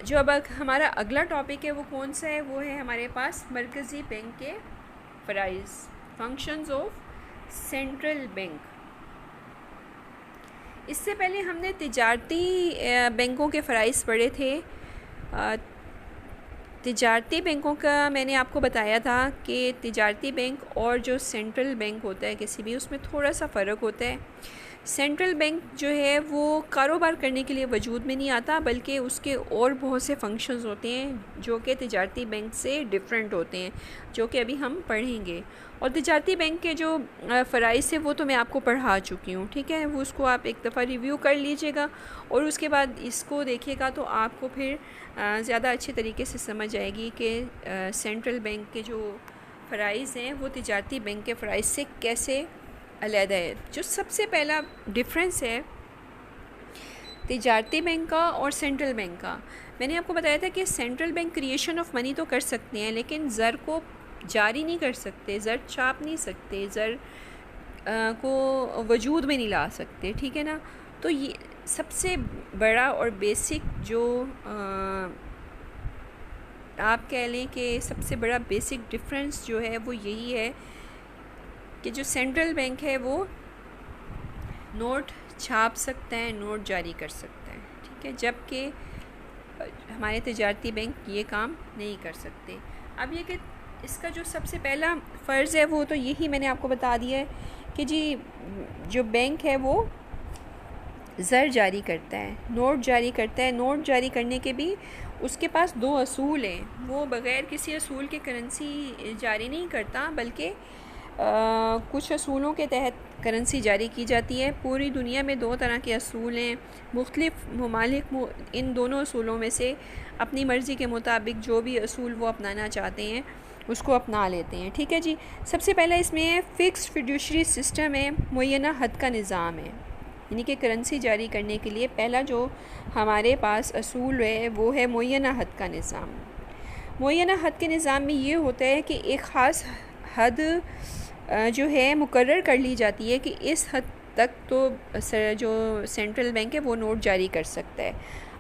जो अब हमारा अगला टॉपिक है वो कौन सा है, वो है हमारे पास मरकज़ी बैंक के फ़राइज़, फंक्शंस ऑफ सेंट्रल बैंक। इससे पहले हमने तिजारती बैंकों के फ़राइज़ पढ़े थे। तिजारती बैंकों का मैंने आपको बताया था कि तिजारती बैंक और जो सेंट्रल बैंक होता है किसी भी, उसमें थोड़ा सा फ़र्क होता है। सेंट्रल बैंक जो है वो कारोबार करने के लिए वजूद में नहीं आता, बल्कि उसके और बहुत से फंक्शंस होते हैं जो कि तिजारती बैंक से डिफरेंट होते हैं, जो कि अभी हम पढ़ेंगे। और तिजारती बैंक के जो फ़राइज़ है वो तो मैं आपको पढ़ा चुकी हूँ, ठीक है। वो उसको आप एक दफ़ा रिव्यू कर लीजिएगा और उसके बाद इसको देखिएगा तो आपको फिर ज़्यादा अच्छे तरीके से समझ आएगी कि सेंट्रल बैंक के जो फ़राइज़ हैं वो तिजारती बैंक के फ़राइज़ से कैसे अलग है। जो सबसे पहला डिफरेंस है तिजारती बैंक का और सेंट्रल बैंक का, मैंने आपको बताया था कि central bank creation of money तो कर सकते हैं, लेकिन ज़र को जारी नहीं कर सकते, ज़र छाप नहीं सकते, ज़र को वजूद में नहीं ला सकते, ठीक है ना। तो ये सबसे बड़ा और बेसिक जो आप कह लें कि सबसे बड़ा बेसिक डिफरेंस जो है वो यही है कि जो सेंट्रल बैंक है वो नोट छाप सकता है, नोट जारी कर सकता है, ठीक है, जबकि हमारे तिजारती बैंक ये काम नहीं कर सकते। अब ये कि इसका जो सबसे पहला फ़र्ज़ है वो तो यही मैंने आपको बता दिया है कि जी जो बैंक है वो ज़र जारी करता है, नोट जारी करता है। नोट जारी करने के भी उसके पास दो असूल हैं, वो बग़ैर किसी असूल के करेंसी जारी नहीं करता, बल्कि कुछ असूलों के तहत करेंसी जारी की जाती है। पूरी दुनिया में दो तरह के असूल हैं, मुख्तलिफ़ ममालिक इन दोनों असूलों में से अपनी मर्ज़ी के मुताबिक जो भी असूल वो अपनाना चाहते हैं उसको अपना लेते हैं, ठीक है जी। सबसे पहला इसमें फ़िक्स्ड फिड्यूशरी सिस्टम है, मुय्यना हद का निज़ाम है, यानी कि करेंसी जारी करने के लिए पहला जो हमारे पास असूल है वो है मुय्यना हद का निज़ाम। मुय्यना हद के निज़ाम में ये होता है कि एक ख़ास हद जो है मुकर्रर कर ली जाती है कि इस हद तक तो जो सेंट्रल बैंक है वो नोट जारी कर सकता है।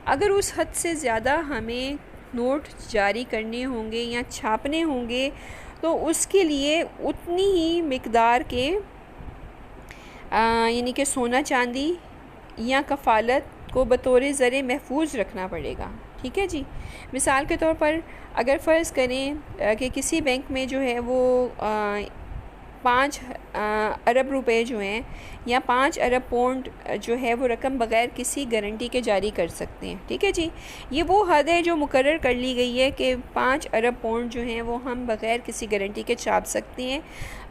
अगर उस हद से ज़्यादा हमें नोट जारी करने होंगे या छापने होंगे तो उसके लिए उतनी ही मिकदार के यानी कि सोना चांदी या कफ़ालत को बतौर ज़र महफूज रखना पड़ेगा, ठीक है जी। मिसाल के तौर पर अगर फ़र्ज़ करें कि किसी बैंक में जो है वो 5 अरब रुपए जो हैं या 5 अरब पौंड जो है वो रकम बग़ैर किसी गारंटी के जारी कर सकते हैं, ठीक है जी। ये वो हद है जो मुकर्रर कर ली गई है कि 5 अरब पौंड जो हैं वो हम बग़ैर किसी गारंटी के छाप सकते हैं।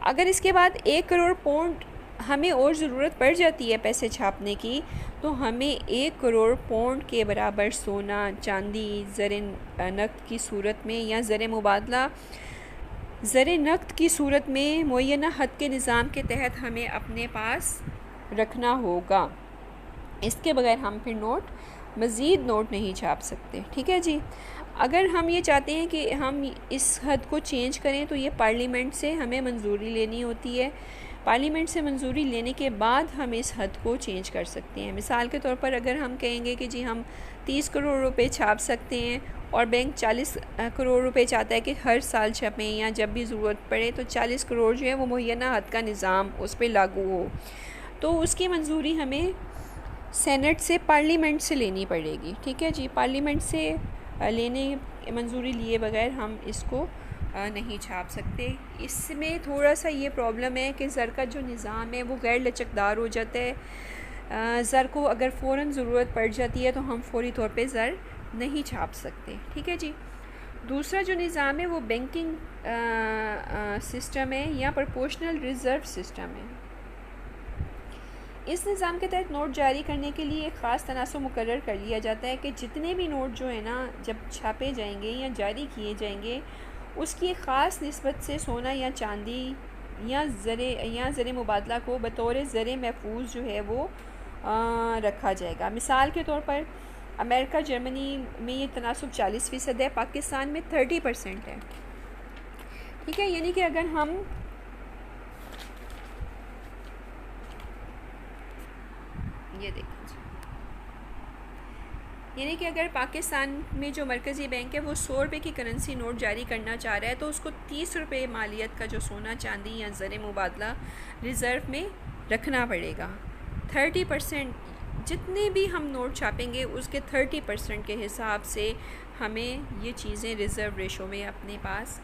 अगर इसके बाद 1 करोड़ पौंड हमें और ज़रूरत पड़ जाती है पैसे छापने की, तो हमें 1 करोड़ पौंड के बराबर सोना चांदी ज़र नक़द की सूरत में या ज़र मुबादला ज़र नक़द की सूरत में मुय्यना हद के निज़ाम के तहत हमें अपने पास रखना होगा। इसके बगैर हम फिर मज़ीद नोट नहीं छाप सकते, ठीक है जी। अगर हम ये चाहते हैं कि हम इस हद को चेंज करें तो ये पार्लियामेंट से हमें मंजूरी लेनी होती है। पार्लियामेंट से मंजूरी लेने के बाद हम इस हद को चेंज कर सकते हैं। मिसाल के तौर पर अगर हम कहेंगे कि जी हम 30 करोड़ रुपए छाप सकते हैं और बैंक 40 करोड़ रुपए चाहता है कि हर साल छपें या जब भी ज़रूरत पड़े, तो 40 करोड़ जो है वो मुय्यना हद का निज़ाम उस पर लागू हो, तो उसकी मंजूरी हमें सेनेट से, पार्लियामेंट से लेनी पड़ेगी, ठीक है जी। पार्लियामेंट से लेने मंजूरी लिए बगैर हम इसको नहीं छाप सकते। इसमें थोड़ा सा ये प्रॉब्लम है कि ज़र का जो निज़ाम है वो गैर लचकदार हो जाता है। ज़र को अगर फ़ौरन ज़रूरत पड़ जाती है तो हम फ़ौरी तौर पे ज़र नहीं छाप सकते, ठीक है जी। दूसरा जो निज़ाम है वो बैंकिंग सिस्टम है या प्रोपोर्शनल रिज़र्व सिस्टम है। इस निज़ाम के तहत नोट जारी करने के लिए एक ख़ास तनासब मुकर्रर कर लिया जाता है कि जितने भी नोट जो है ना जब छापे जाएंगे या जारी किए जाएंगे उसकी एक ख़ास निस्बत से सोना या चांदी या ज़र मुबादला को बतौर ज़र महफूज जो है वो रखा जाएगा। मिसाल के तौर पर अमेरिका जर्मनी में ये तनासब 40% है, पाकिस्तान में 30% है, ठीक है। यानी कि अगर हम ये देखिए यानी कि अगर पाकिस्तान में जो मरकज़ी बैंक है वो 100 रुपये की करेंसी नोट जारी करना चाह रहा है तो उसको 30 रुपये मालियत का जो सोना चांदी या ज़र मुबादला रिज़र्व में रखना पड़ेगा। 30% जितने भी हम नोट छापेंगे उसके 30% के हिसाब से हमें ये चीज़ें रिज़र्व रेशो में अपने पास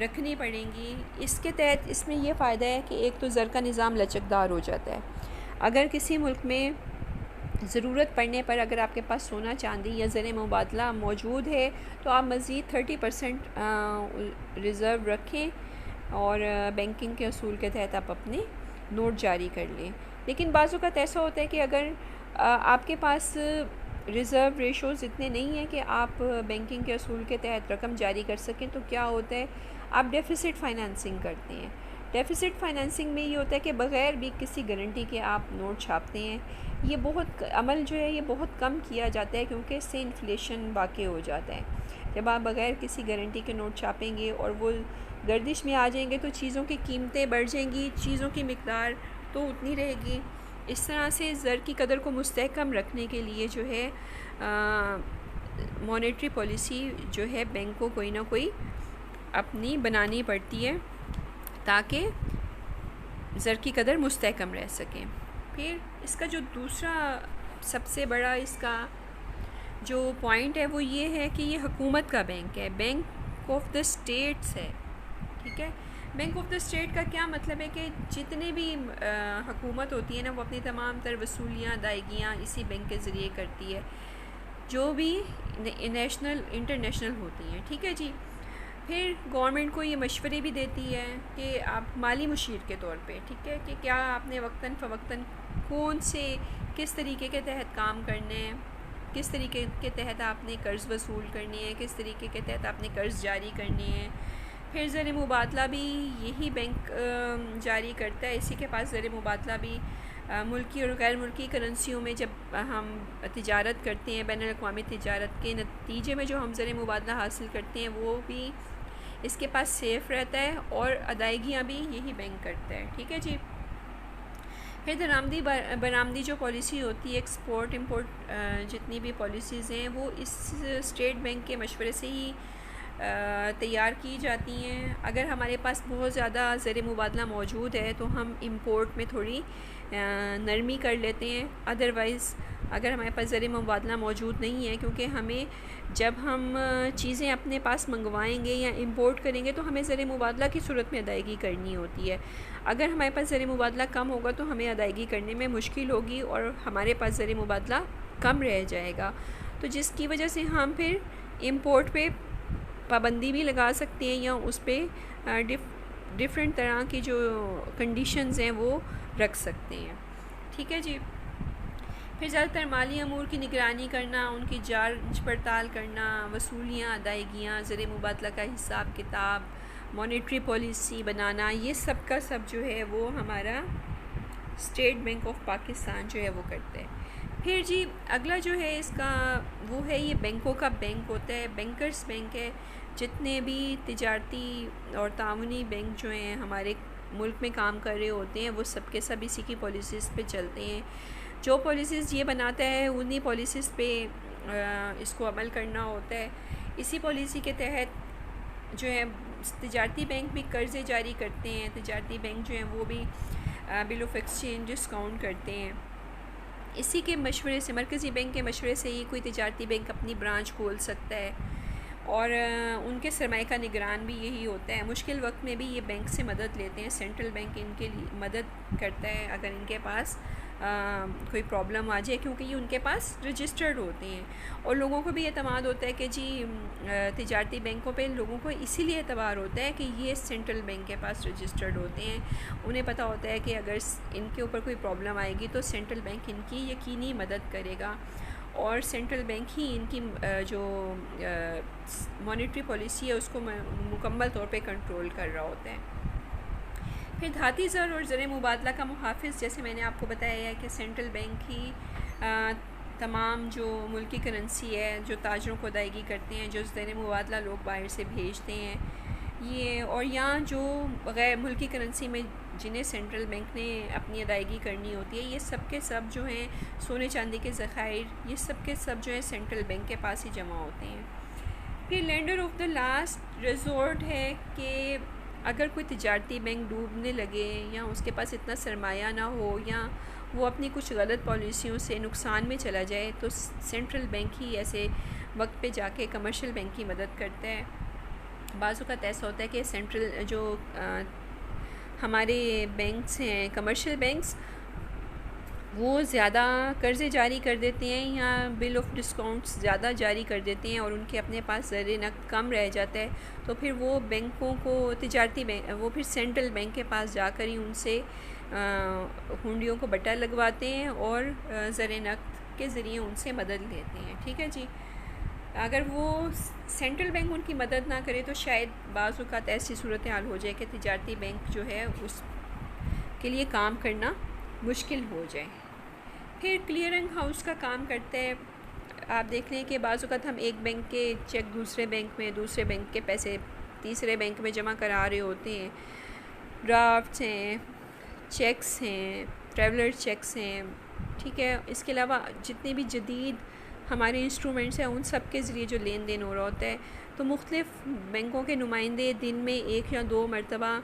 रखनी पड़ेंगी। इसके तहत इसमें यह फ़ायदा है कि एक तो ज़र का निज़ाम लचकदार हो जाता है। अगर किसी मुल्क में ज़रूरत पड़ने पर अगर आपके पास सोना चांदी या ज़र मुबादला मौजूद है तो आप मज़ीद 30% रिज़र्व रखें और बैंकिंग के असूल के तहत आप अपने नोट जारी कर लें। लेकिन बाज़ औक़ात ऐसा होता है कि अगर आपके पास रिज़र्व रेशोज़ इतने नहीं हैं कि आप बैंकिंग के असूल के तहत रकम जारी कर सकें, तो क्या होता है आप डेफिसिट फ़ाइनेंसिंग करते हैं। डेफिसिट फ़ाइनेंसिंग में ये होता है कि बग़ैर भी किसी गारंटी के आप नोट छापते हैं। ये बहुत अमल जो है ये बहुत कम किया जाता है क्योंकि इससे इन्फ्लेशन वाक़ई हो जाता है। जब आप बग़ैर किसी गारंटी के नोट छापेंगे और वो गर्दिश में आ जाएंगे तो चीज़ों की कीमतें बढ़ जाएंगी, चीज़ों की मिक़दार तो उतनी रहेगी। इस तरह से ज़र की कदर को मुस्तहकम रखने के लिए जो है मॉनेटरी पॉलिसी जो है बैंक को कोई ना कोई अपनी बनानी पड़ती है ताकि ज़र की कदर मुस्तहकम रह सकें। फिर इसका जो दूसरा सबसे बड़ा इसका जो पॉइंट है वो ये है कि ये हुकूमत का बैंक है, बैंक ऑफ द स्टेट्स है। ठीक है, बैंक ऑफ द स्टेट का क्या मतलब है कि जितने भी हुकूमत होती है ना वो अपनी तमाम तर वसूलियाँ अदायगियाँ इसी बैंक के ज़रिए करती है, जो भी नेशनल इंटरनेशनल होती हैं। ठीक है जी। फिर गवर्नमेंट को ये मशवरे भी देती है कि आप माली मुशीर के तौर पे, ठीक है, कि क्या आपने वक्तन फ़वक्तन कौन से किस तरीके के तहत काम करने हैं, किस तरीके के तहत आपने कर्ज़ वसूल करनी है, किस तरीके के तहत आपने कर्ज़ जारी करने हैं। फिर ज़र मुबादला भी यही बैंक जारी करता है, इसी के पास ज़र मुबादला भी मुल्की और गैर मुल्की करेंसियों में जब हम तिजारत करते हैं, बैनुल अक़वामी तिजारत के नतीजे में जो हम ज़र मुबादला हासिल करते हैं वो भी इसके पास सेफ़ रहता है और अदायगियाँ भी यही बैंक करता है। ठीक है जी। फिर दरामदी बरामदी जो पॉलिसी होती है, एक्सपोर्ट इंपोर्ट जितनी भी पॉलिसीज़ हैं वो इस स्टेट बैंक के मशवरे से ही तैयार की जाती हैं। अगर हमारे पास बहुत ज़्यादा ज़र मुबादला मौजूद है तो हम इंपोर्ट में थोड़ी नरमी कर लेते हैं। अदरवाइज़ अगर हमारे पास ज़र मुबादला मौजूद नहीं है, क्योंकि हमें जब हम चीज़ें अपने पास मंगवाएंगे या इंपोर्ट करेंगे तो हमें ज़र मुबादला की सूरत में अदायगी करनी होती है। अगर हमारे पास ज़र मुबादला कम होगा तो हमें अदायगी करने में मुश्किल होगी और हमारे पास ज़र मुबादला कम रह जाएगा, तो जिसकी वजह से हम फिर इंपोर्ट पे पाबंदी भी लगा सकते हैं या उस पर डिफरेंट तरह की जो कंडीशंस हैं वो रख सकते हैं। ठीक है जी। फिर ज़्यादातर माली अमूर की निगरानी करना, उनकी जांच पड़ताल करना, वसूलियाँ अदायगियाँ, ज़र मुबादला का हिसाब किताब, मॉनेटरी पॉलिसी बनाना, ये सब का सब जो है वो हमारा स्टेट बैंक ऑफ पाकिस्तान जो है वो करता है। फिर जी अगला जो है इसका वो है ये बैंकों का बैंक होता है, बैंकर्स बैंक है। जितने भी तिजारती और ताउनी बैंक जो हैं हमारे मुल्क में काम कर रहे होते हैं वो सब के सब इसी की पॉलिसीज़ पे चलते हैं। जो पॉलिसीज़ ये बनाता है उन्हीं पॉलिसीज़ पे इसको अमल करना होता है। इसी पॉलिसी के तहत जो है तिजारती बैंक भी कर्ज़े जारी करते हैं, तिजारती बैंक जो हैं वो भी बिल ऑफ एक्सचेंज डिस्काउंट करते हैं। इसी के मशवरे से, मरकज़ी बैंक के मशवरे से ही कोई तिजारती बैंक अपनी ब्रांच खोल सकता है और उनके सरमाए का निगरान भी यही होता है। मुश्किल वक्त में भी ये बैंक से मदद लेते हैं, सेंट्रल बैंक इनके लिए मदद करता है अगर इनके पास कोई प्रॉब्लम आ जाए, क्योंकि ये उनके पास रजिस्टर्ड होते हैं और लोगों को भी एतमाद होता है कि जी तिजारती बैंकों पे लोगों को इसीलिए एतबार होता है कि ये सेंट्रल बैंक के पास रजिस्टर्ड होते हैं। उन्हें पता होता है कि अगर इनके ऊपर कोई प्रॉब्लम आएगी तो सेंट्रल बैंक इनकी यकीनी मदद करेगा और सेंट्रल बैंक ही इनकी जो मॉनेटरी पॉलिसी है उसको मुकम्मल तौर पे कंट्रोल कर रहा होता है। फिर धाती ज़र और ज़र मुबादला का मुहाफ़िज़, जैसे मैंने आपको बताया है कि सेंट्रल बैंक ही तमाम जो मुल्की करेंसी है जो ताजरों को अदायगी करते हैं, जो ज़र मुबादला लोग बाहर से भेजते हैं ये, और यहाँ जो गैर मुल्की करेंसी में जिन्हें सेंट्रल बैंक ने अपनी अदायगी करनी होती है, ये सब के सब जो हैं सोने चांदी के ज़खायर, ये सब के सब जो है सेंट्रल बैंक के पास ही जमा होते हैं। फिर lender of the last resort है कि अगर कोई तिजारती बैंक डूबने लगे या उसके पास इतना सरमाया ना हो या वो अपनी कुछ गलत पॉलिसियों से नुकसान में चला जाए, तो सेंट्रल बैंक ही ऐसे वक्त पे जाके कमर्शियल बैंक की मदद करता है। बाज़ औक़ात ऐसा होता है कि सेंट्रल जो हमारे बैंक्स हैं, कमर्शियल बैंक्स, वो ज़्यादा कर्ज़े जारी कर देते हैं या बिल ऑफ डिस्काउंट्स ज़्यादा जारी कर देते हैं और उनके अपने पास ज़र नक़द कम रह जाता है, तो फिर वो बैंकों को तिजारती बैंक वो फिर सेंट्रल बैंक के पास जाकर ही उनसे हुंडियों को बटा लगवाते हैं और ज़र नक़द के ज़रिए उनसे मदद लेते हैं। ठीक है जी। अगर वो सेंट्रल बैंक उनकी मदद ना करे तो शायद बाज़ औक़ात ऐसी सूरत हाल हो जाए कि तिजारती बैंक जो है उसके लिए काम करना मुश्किल हो जाए। फिर क्लियरिंग हाउस का काम करते हैं। आप देख लें कि बाज़ औक़ात हम एक बैंक के चेक दूसरे बैंक में, दूसरे बैंक के पैसे तीसरे बैंक में जमा करा रहे होते हैं। ड्राफ्ट्स हैं, चेक्स हैं, ट्रैवलर चेक्स हैं, ठीक है। इसके अलावा जितने भी जदीद हमारे इंस्ट्रूमेंट्स हैं उन सब के ज़रिए जो लेन देन हो रहा होता है, तो मुख्तलिफ़ बैंकों के नुमाइंदे दिन में 1 या 2 मरतबा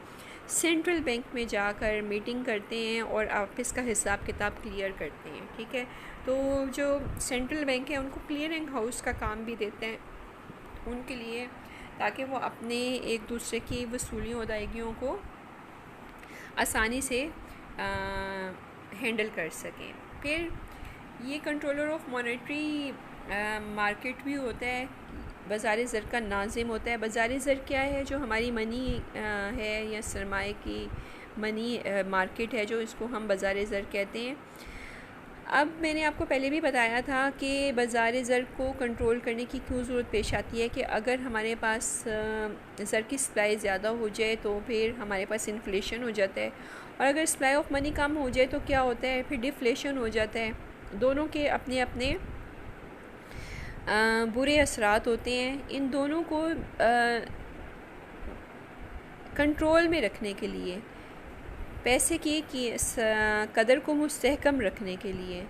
सेंट्रल बैंक में जाकर मीटिंग करते हैं और ऑफिस का हिसाब किताब क्लियर करते हैं। ठीक है। तो जो सेंट्रल बैंक है उनको क्लियरिंग हाउस का काम भी देते हैं उनके लिए, ताकि वो अपने एक दूसरे की वसूलियों अदायगियों को आसानी से हैंडल कर सकें। फिर ये कंट्रोलर ऑफ मॉनेटरी मार्केट भी होता है, बाज़ार ज़र का नाज़िम होता है। बाज़ार ज़र क्या है? जो हमारी मनी है या सरमाए की मनी मार्केट है, जो इसको हम बाज़ार ज़र कहते हैं। अब मैंने आपको पहले भी बताया था कि बाज़ार ज़र को कंट्रोल करने की क्यों ज़रूरत पेश आती है कि अगर हमारे पास ज़र की सप्लाई ज़्यादा हो जाए तो फिर हमारे पास इन्फ्लेशन हो जाता है, और अगर सप्लाई ऑफ मनी कम हो जाए तो क्या होता है? फिर डिफ्लेशन हो जाता है। दोनों के अपने अपने बुरे असरात होते हैं। इन दोनों को कंट्रोल में रखने के लिए, पैसे की कदर को मुस्तहकम रखने के लिए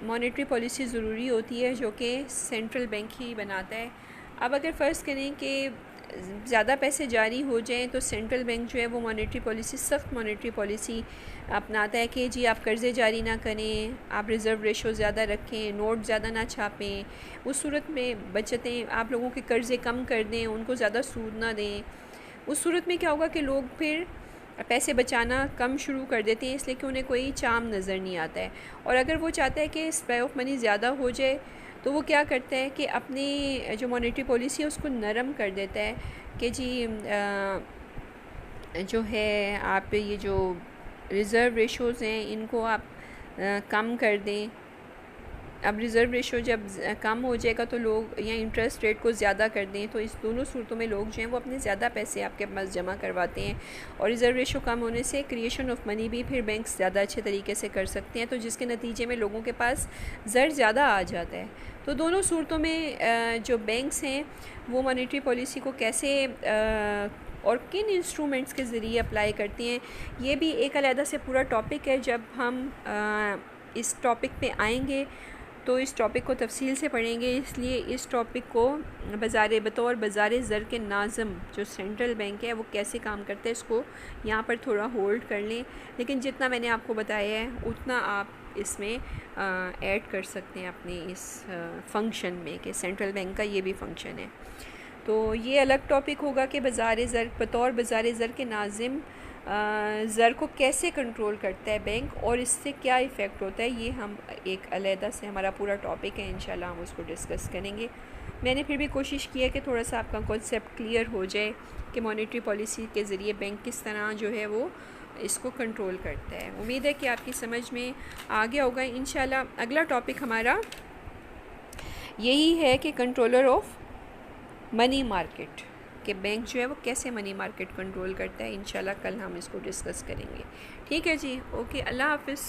मॉनेटरी पॉलिसी ज़रूरी होती है, जो कि सेंट्रल बैंक ही बनाता है। अब अगर फ़र्ज़ करें कि ज़्यादा पैसे जारी हो जाएं तो सेंट्रल बैंक जो है वो मॉनेटरी पॉलिसी, सख्त मॉनेटरी पॉलिसी अपनाता है कि जी आप कर्ज़े जारी ना करें, आप रिज़र्व रेशो ज़्यादा रखें, नोट ज़्यादा ना छापें, उस सूरत में बचतें आप लोगों के कर्ज़े कम कर दें, उनको ज़्यादा सूद ना दें। उस सूरत में क्या होगा कि लोग फिर पैसे बचाना कम शुरू कर देते हैं, इसलिए कि उन्हें कोई चाम नज़र नहीं आता है। और अगर वो चाहता है कि सप्लाई ऑफ मनी ज़्यादा हो जाए तो वो क्या करता है कि अपनी जो मॉनेटरी पॉलिसी है उसको नरम कर देता है कि जी जो है आप ये जो रिज़र्व रेशोज़ हैं इनको आप कम कर दें। अब रिज़र्व रेशो जब कम हो जाएगा तो लोग या इंटरेस्ट रेट को ज़्यादा कर दें, तो इस दोनों सूरतों में लोग जो हैं वो अपने ज़्यादा पैसे आपके पास जमा करवाते हैं, और रिज़र्व रेशो कम होने से क्रिएशन ऑफ मनी भी फिर बैंक्स ज़्यादा अच्छे तरीके से कर सकते हैं, तो जिसके नतीजे में लोगों के पास ज़र ज़्यादा आ जाता है। तो दोनों सूरतों में जो बैंक्स हैं वो मॉनेटरी पॉलिसी को कैसे और किन इंस्ट्रूमेंट्स के ज़रिए अप्लाई करती हैं, ये भी एक अलग से पूरा टॉपिक है। जब हम इस टॉपिक पे आएंगे तो इस टॉपिक को तफसील से पढ़ेंगे, इसलिए इस टॉपिक को बतौर बाज़ार ज़र के नाज़म जो सेंट्रल बैंक है वो कैसे काम करता है इसको यहाँ पर थोड़ा होल्ड कर लें। लेकिन जितना मैंने आपको बताया है उतना आप इसमें ऐड कर सकते हैं अपने इस फंक्शन में कि सेंट्रल बैंक का ये भी फंक्शन है। तो ये अलग टॉपिक होगा कि बाज़ार ज़र बतौर बाज़ार ज़र के नाज़िम ज़र को कैसे कंट्रोल करता है बैंक और इससे क्या इफ़ेक्ट होता है, ये हम एक अलहदा से हमारा पूरा टॉपिक है, इंशाल्लाह हम उसको डिस्कस करेंगे। मैंने फिर भी कोशिश की है कि थोड़ा सा आपका कॉन्सेप्ट क्लियर हो जाए कि मॉनेटरी पॉलिसी के ज़रिए बैंक किस तरह जो है वो इसको कंट्रोल करता है। उम्मीद है कि आपकी समझ में आ गया होगा। इंशाल्लाह अगला टॉपिक हमारा यही है कि कंट्रोलर ऑफ मनी मार्केट, कि बैंक जो है वो कैसे मनी मार्केट कंट्रोल करता है। इंशाल्लाह कल हम इसको डिस्कस करेंगे। ठीक है जी, ओके, अल्लाह हाफ़िज़।